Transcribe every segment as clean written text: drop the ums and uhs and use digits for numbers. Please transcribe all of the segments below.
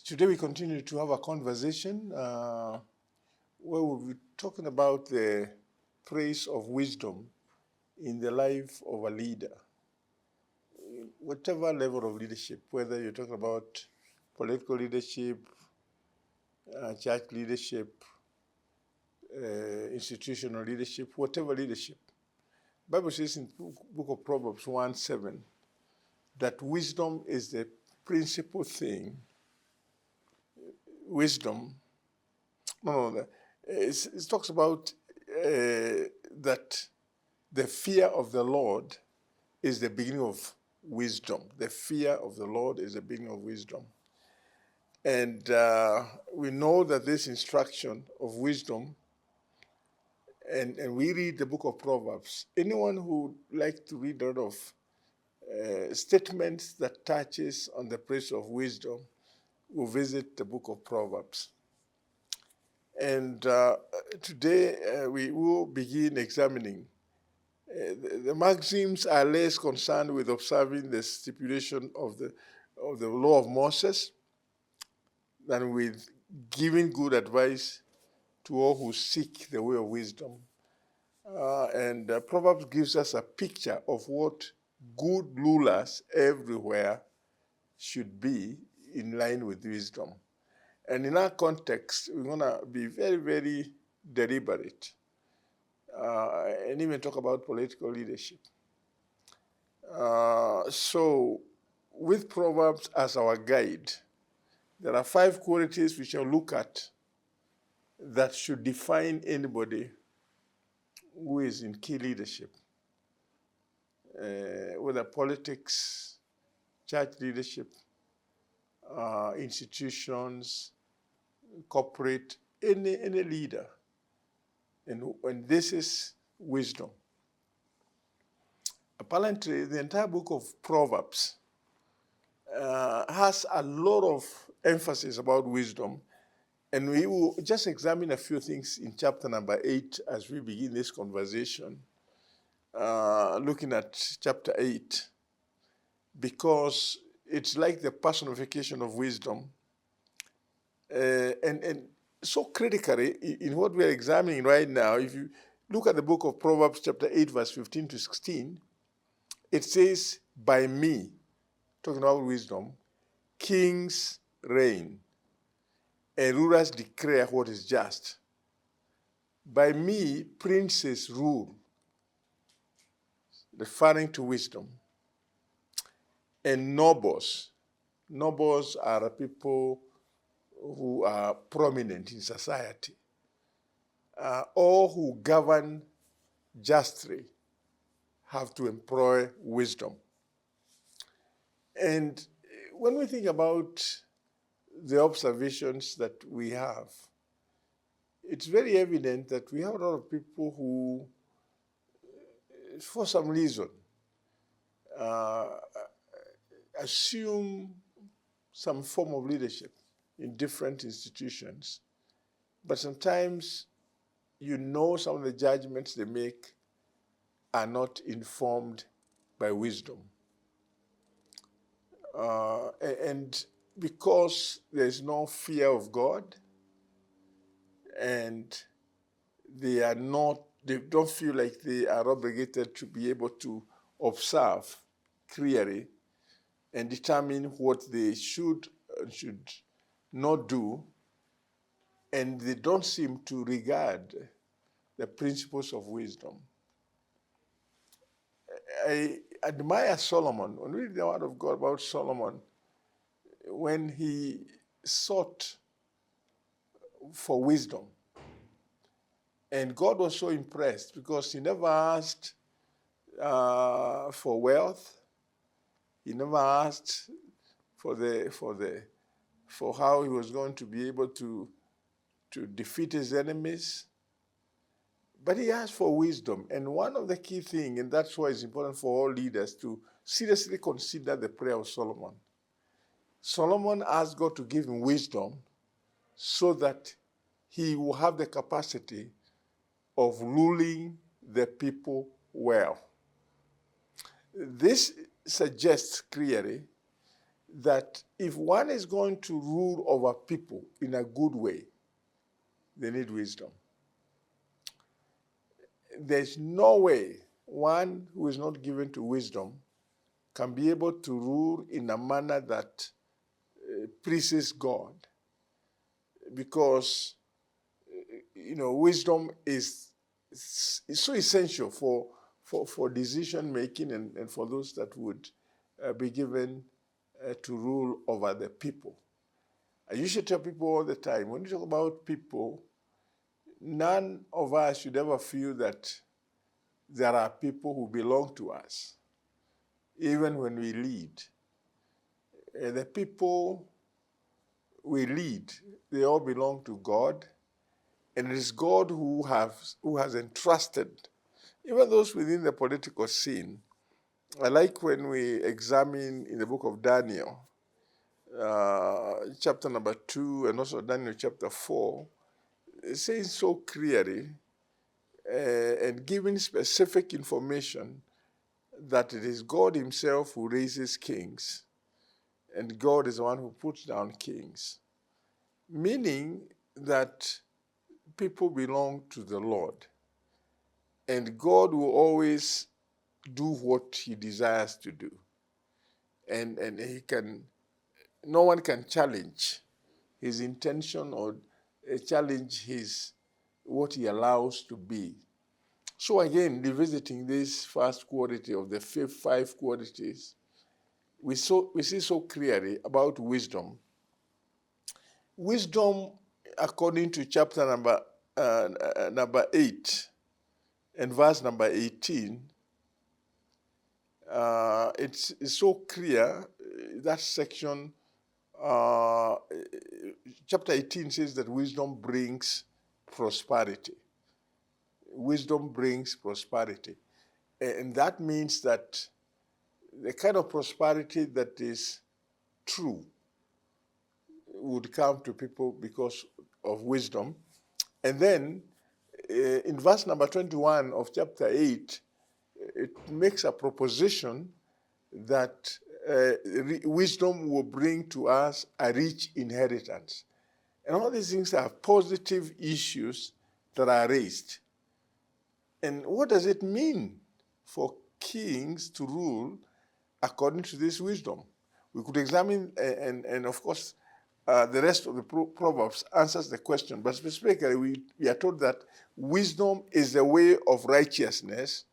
Today we continue to have a conversation where we'll be talking about the praise of wisdom in the life of a leader. Whatever level of leadership, whether you're talking about political leadership, church leadership, institutional leadership, whatever leadership. The Bible says in the book of Proverbs 1:7 that wisdom is the principal thing. Wisdom, it talks about that the fear of the Lord is the beginning of wisdom. The fear of the Lord is the beginning of wisdom. And we know that this instruction of wisdom, and we read the book of Proverbs. Anyone who likes to read a lot of statements that touches on the praise of wisdom will visit the book of Proverbs. And today we will begin examining. The Maxims are less concerned with observing the stipulation of the law of Moses than with giving good advice to all who seek the way of wisdom. And Proverbs gives us a picture of what good rulers everywhere should be in line with wisdom. And in our context, we're going to be very, very deliberate and even talk about political leadership. So with Proverbs as our guide, there are 5 qualities we shall look at that should define anybody who is in key leadership, whether politics, church leadership, institutions, corporate, any leader. And this is wisdom. Apparently, the entire book of Proverbs has a lot of emphasis about wisdom. And we will just examine a few things in chapter number 8 as we begin this conversation, looking at chapter 8, because it's like the personification of wisdom. And so critically, in what we're examining right now, if you look at the book of Proverbs chapter 8, verse 15 to 16, it says, by me, talking about wisdom, kings reign, and rulers declare what is just. By me, princes rule, referring to wisdom. And nobles are people who are prominent in society, all who govern justly have to employ wisdom. And when we think about the observations that we have, it's very evident that we have a lot of people who, for some reason, assume some form of leadership in different institutions, but sometimes some of the judgments they make are not informed by wisdom. And because there's no fear of God, and they don't feel like they are obligated to be able to observe clearly and determine what they should and should not do, and they don't seem to regard the principles of wisdom. I admire Solomon. When we read the word of God about Solomon, when he sought for wisdom, and God was so impressed because he never asked for wealth. He never asked for how he was going to be able to defeat his enemies. But he asked for wisdom. And one of the key things, and that's why it's important for all leaders to seriously consider the prayer of Solomon. Solomon asked God to give him wisdom so that he will have the capacity of ruling the people well. This suggests clearly that if one is going to rule over people in a good way, they need wisdom. There's no way one who is not given to wisdom can be able to rule in a manner that pleases God, because wisdom is so essential for decision making and for those that would be given to rule over the people. I usually tell people all the time, when you talk about people, none of us should ever feel that there are people who belong to us, even when we lead. The people we lead, they all belong to God, and it is God who has entrusted, even those within the political scene. I like when we examine in the book of Daniel, chapter number 2, and also Daniel chapter 4, it says so clearly and giving specific information that it is God himself who raises kings, and God is the one who puts down kings, meaning that people belong to the Lord, and God will always do what he desires to do, and no one can challenge his intention or challenge what he allows to be. So again, revisiting this first quality of the five qualities, we see so clearly about wisdom. Wisdom, according to chapter number 8 and verse number 18, it's so clear, that section, chapter 18 says that wisdom brings prosperity. Wisdom brings prosperity. And that means that the kind of prosperity that is true would come to people because of wisdom. And then in verse number 21 of chapter 8, it makes a proposition that wisdom will bring to us a rich inheritance. And all these things are positive issues that are raised. And what does it mean for kings to rule according to this wisdom? We could examine, and of course, the rest of the Proverbs answers the question, but specifically we are told that wisdom is the way of righteousness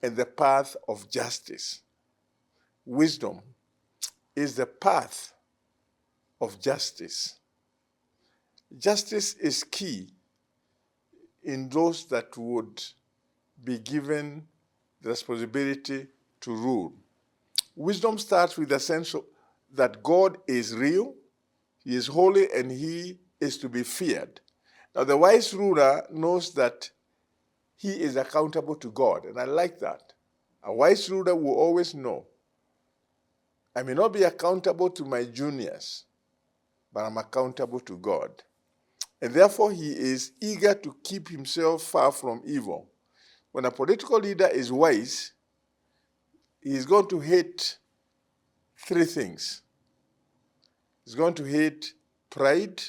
and the path of justice. Wisdom is the path of justice. Justice is key in those that would be given the responsibility to rule. Wisdom starts with the sense that God is real, he is holy, and he is to be feared. Now, the wise ruler knows that he is accountable to God, and I like that. A wise ruler will always know, I may not be accountable to my juniors, but I'm accountable to God. And therefore, he is eager to keep himself far from evil. When a political leader is wise, he is going to hate three things. He's going to hate pride.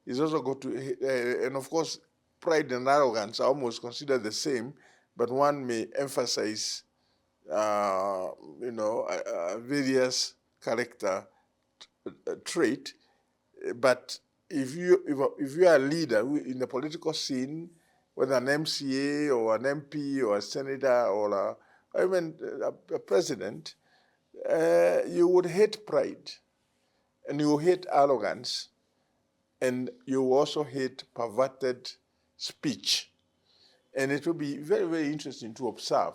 He's also going to hate, and of course, pride and arrogance are almost considered the same, but one may emphasize, various character trait. But if you are a leader in the political scene, whether an MCA or an MP or a senator or even a president, you would hate pride, and you hate arrogance, and you also hate perverted speech. And it will be very, very interesting to observe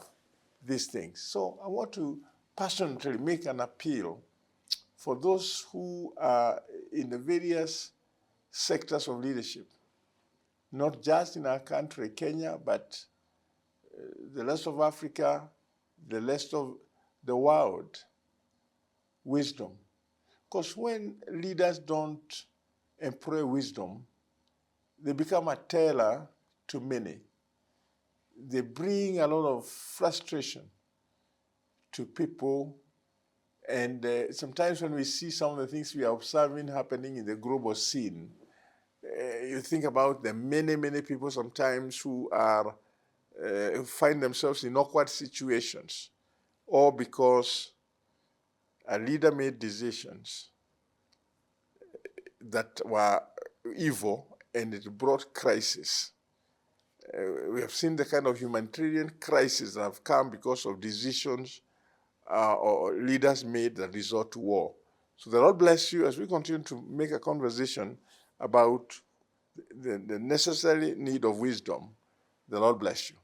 these things. So I want to passionately make an appeal for those who are in the various sectors of leadership, not just in our country, Kenya, but the rest of Africa, the rest of the world. Wisdom. Because when leaders don't employ wisdom, they become a terror to many. They bring a lot of frustration to people, And sometimes when we see some of the things we are observing happening in the global scene, you think about the many, many people sometimes who are who find themselves in awkward situations, or because a leader made decisions that were evil and it brought crisis. We have seen the kind of humanitarian crisis that have come because of decisions or leaders made that resort to war. So the Lord bless you as we continue to make a conversation about the necessary need of wisdom. The Lord bless you.